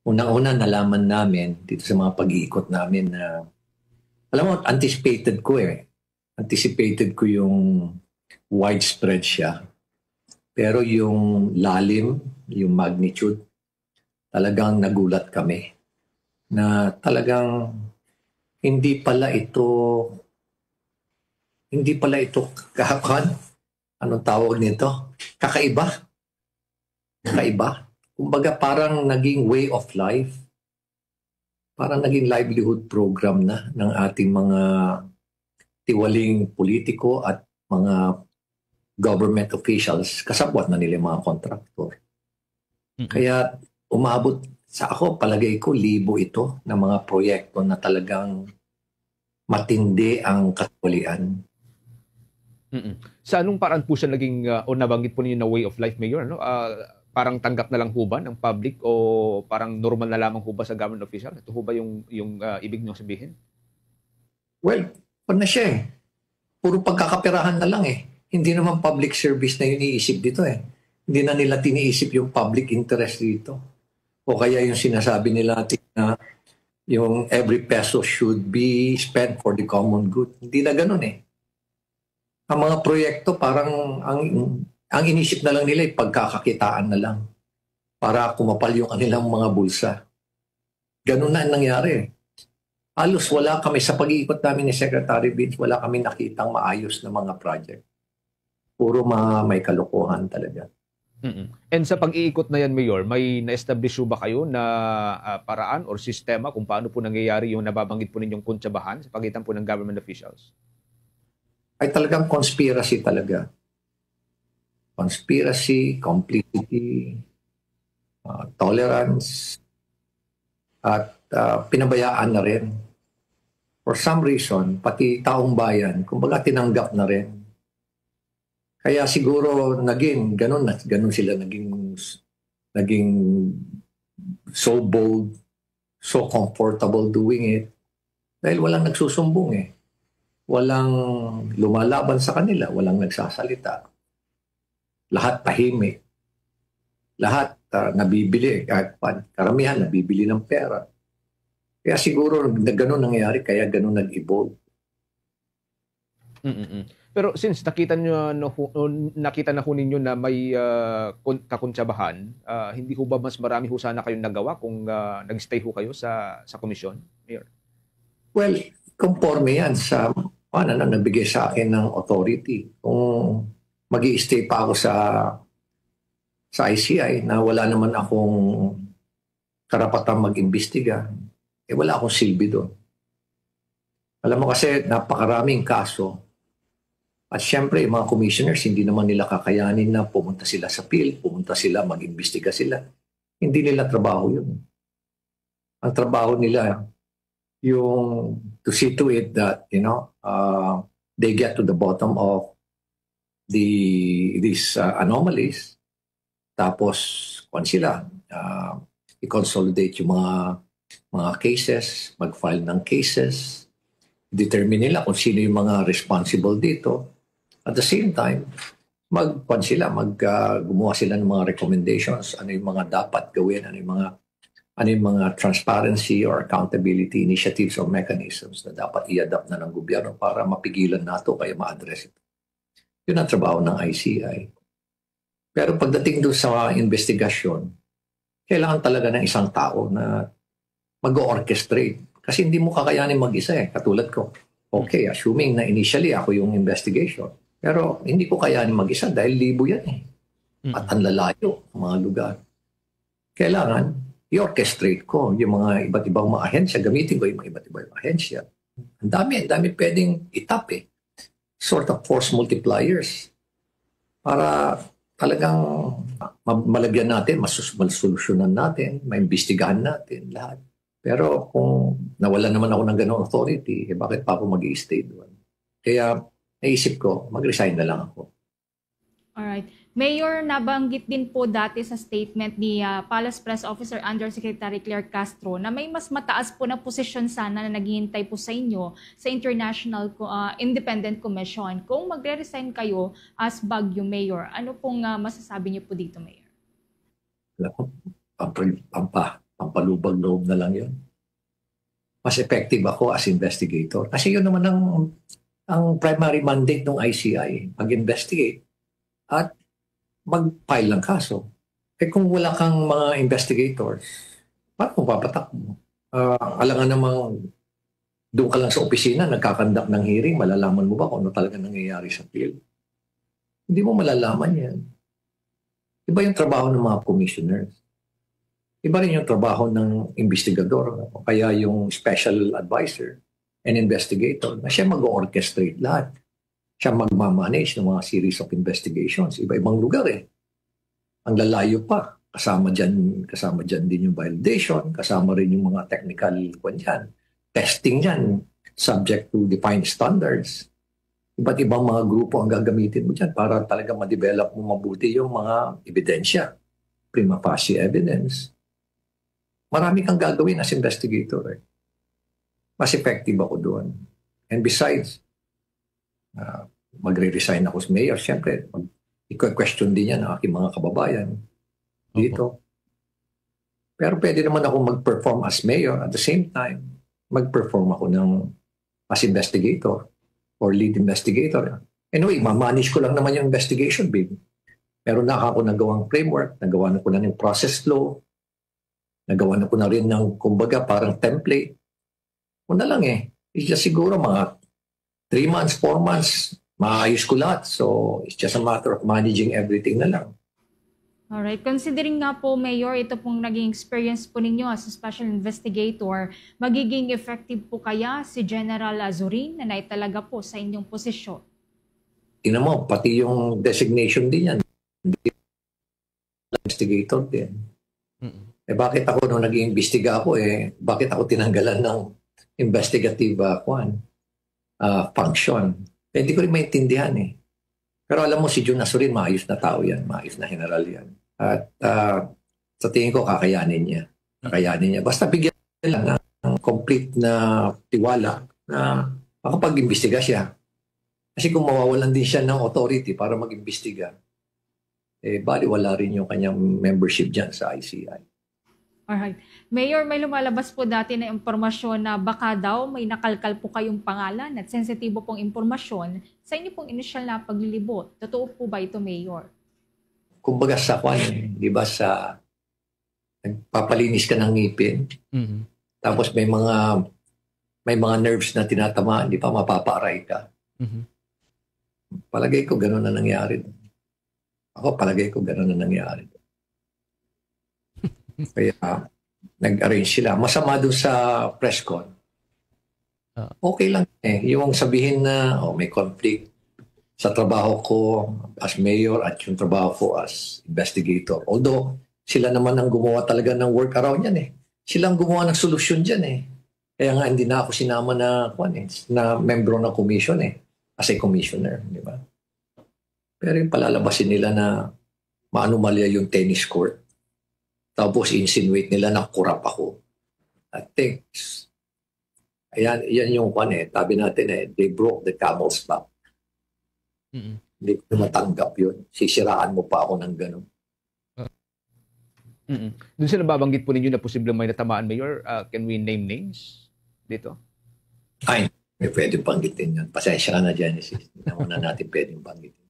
unang-una nalaman namin dito sa mga pag-iikot namin na, alam mo, anticipated ko eh. Anticipated ko yung widespread siya. Pero yung lalim, yung magnitude, talagang nagulat kami na talagang hindi pala ito kahapan. Anong tawag nito? Kakaiba. Kumbaga parang naging way of life. Parang naging livelihood program na ng ating mga tiwaling politiko at mga government officials, kasabwat na nila mga kontraktor. Kaya umabot sa ako, palagay ko, libo ito ng mga proyekto na talagang matindi ang katulian. Sa anong paraan po siya naging, o nabanggit po niyo na way of life, Mayor? No? Parang tanggap na lang ho ba ng public o parang normal na lamang ho ba sa government official? Ito ho ba yung ibig niyong sabihin? Well, na siya eh. Puro pagkakapirahan na lang eh. Hindi naman public service na iniisip dito eh. Hindi na nila tiniisip yung public interest dito. O kaya yung sinasabi nila na yung every peso should be spent for the common good. Hindi na ganun eh. Ang mga proyekto parang ang inisip na lang nila ay pagkakakitaan na lang para kumapal yung kanilang mga bulsa. Ganun na ang nangyari. Halos wala kami, sa pag-iikot namin ni Secretary Vince, wala kami nakitang maayos na mga project. Puro may kalokohan talaga. And sa pag-iikot na yan, Mayor, may na-establish ba kayo na paraan or sistema kung paano po nangyayari yung nababanggit po ninyong kuntsabahan sa pagitan po ng government officials? Ay talagang conspiracy talaga. Conspiracy, complicity, tolerance, at pinabayaan na rin. For some reason, pati taong bayan, kumbaga tinanggap na rin. Kaya siguro ganun sila naging so bold, so comfortable doing it. Dahil walang nagsusumbong eh. Walang lumalaban sa kanila, walang nagsasalita. Lahat tahimik. Lahat nabibili, karamihan nabibili ng pera. Kaya siguro ganun nangyari, kaya ganun nag-evolve. Pero since nakita na ho ninyo na may kakuntsabahan, hindi ho ba mas marami ho sana kayong nagawa kung nag-stay ho kayo sa komisyon, Mayor? Well, conforme yan sa na nabigay sa akin ng authority. Kung mag-i-stay pa ako sa ICI na wala naman akong karapatang mag-imbestiga, wala akong silbi doon. Alam mo kasi napakaraming kaso. At syempre, yung mga commissioners, hindi naman nila kakayanin na pumunta sila sa field, pumunta sila, mag-imbestiga sila. Hindi nila trabaho yun. Ang trabaho nila, yung to see to it that, they get to the bottom of these anomalies. Tapos, i-consolidate yung mga cases, mag-file ng cases, determine nila kung sino yung mga responsible dito. At the same time, gumawa sila ng mga recommendations, ano yung mga dapat gawin, ano yung mga transparency or accountability initiatives or mechanisms na dapat i-adapt na ng gobyerno para mapigilan nato kaya ma-address ito. Yun ang trabaho ng ICI. Pero pagdating doon sa investigasyon, kailangan talaga ng isang tao na mag-orchestrate. Kasi hindi mo kakayanin mag-isa eh, katulad ko. Okay, assuming na initially ako yung investigation. Pero hindi ko kayanin mag-isa dahil libo yan eh. At ang lalayo, mga lugar. Kailangan i-orchestrate ko yung mga iba't ibang mga ahensya, gamitin ko yung mga iba't ibang ahensya. Ang dami pwedeng itap eh. Sort of force multipliers para talagang malagyan natin, masolusyonan natin, maimbestigahan natin lahat. Pero kung nawala naman ako ng ganong authority, bakit pa ako mag-i-stay doon? Kaya naisip ko, mag-resign na lang ako. Alright. Mayor, nabanggit din po dati sa statement ni Palace Press Officer Undersecretary Claire Castro na may mas mataas po na posisyon sana na naghihintay po sa inyo sa International Independent Commission. Kung magre-resign kayo as Baguio Mayor, ano pong masasabi niyo po dito, Mayor? pampalubag loob na lang yun. Mas effective ako as investigator. Kasi yun naman ang primary mandate ng ICI, mag-investigate at mag-file ng kaso. Eh kung wala kang mga investigators, paano mo papatakbo? Alangan namang doon ka lang sa opisina, nagkakandak ng hearing, malalaman mo ba kung ano talaga nangyayari sa field? Hindi mo malalaman yan. Iba yung trabaho ng mga commissioners. Iba rin yung trabaho ng investigador, kaya yung special advisor and investigator, na siya mag-orchestrate lahat. Siya magmamanage ng mga series of investigations. Iba-ibang lugar eh. Ang lalayo pa. Kasama dyan din yung validation, kasama rin yung mga technical dyan. Testing dyan, subject to defined standards. Iba't ibang mga grupo ang gagamitin mo dyan para talaga ma-develop mo mabuti yung mga ebidensya, prima facie evidence. Marami kang gagawin as investigator. Eh. Mas effective ako doon. And besides, magre-resign ako sa mayor. Siyempre, i-question din yan ang aking mga kababayan dito. Pero pwede naman ako mag-perform as mayor at the same time, mag-perform ako as investigator or lead investigator. Anyway, ma-manage ko lang naman yung investigation, babe. Meron na ako nagawang framework, nagawa na ko na ng process flow, nagawa na ko na rin ng, kumbaga, parang template. Una lang eh. It's just siguro mga 3 months, 4 months, maayos ko lahat. So, it's just a matter of managing everything na lang. Alright. Considering nga po, Mayor, ito pong naging experience po ninyo as a special investigator, magiging effective po kaya si General Azurin na naitalaga po sa inyong posisyon? Tingnan mo, pati yung designation din yan. Investigator din. Eh bakit ako nung nag-iimbestiga ako bakit ako tinanggalan ng investigative function? Hindi ko rin maintindihan eh. Pero alam mo si Jun Azurin, maayos na tao yan, maayos na general yan. At sa tingin ko kakayanin niya. Basta bigyan lang ng complete na tiwala na makapag-imbestiga siya. Kasi kung mawawalan din siya ng authority para mag-imbestiga, baliwala rin yung kanyang membership dyan sa ICI. Alright. Mayor, may lumalabas po dati na impormasyon na baka daw may nakalkal po kayong pangalan at sensitibo pong impormasyon sa inyo pong inisyal na paglilibot. Totoo po ba ito, Mayor? Kumbaga sa di ba nagpapalinis ka ng ngipin, tapos may mga nerves na tinatamaan, di pa mapapaaray ka. Palagay ko gano'n na nangyari. Ako palagay ko gano'n na nangyari. Kaya nag-arrange sila. Masama doon sa press con. Okay lang yung sabihin na may conflict sa trabaho ko as mayor at yung trabaho ko as investigator. Although sila naman ang gumawa talaga ng workaround yan Sila ang gumawa ng solusyon dyan Kaya nga hindi na ako sinama na membro ng commission as a commissioner, di ba? Pero yung palalabasin nila na maanumalya yung tennis court. Tapos insinuate nila na kurap ako. I think, yan yung sabi natin they broke the camel's back. Hindi ko matanggap yun. Sisiraan mo pa ako ng gano'n. Doon sa nababanggit po ninyo na posibleng may natamaan, Mayor, can we name names dito? Ay, may pwedeng banggitin yun. Pasensya ka na, Genesis. Hindi na natin pwedeng banggitin.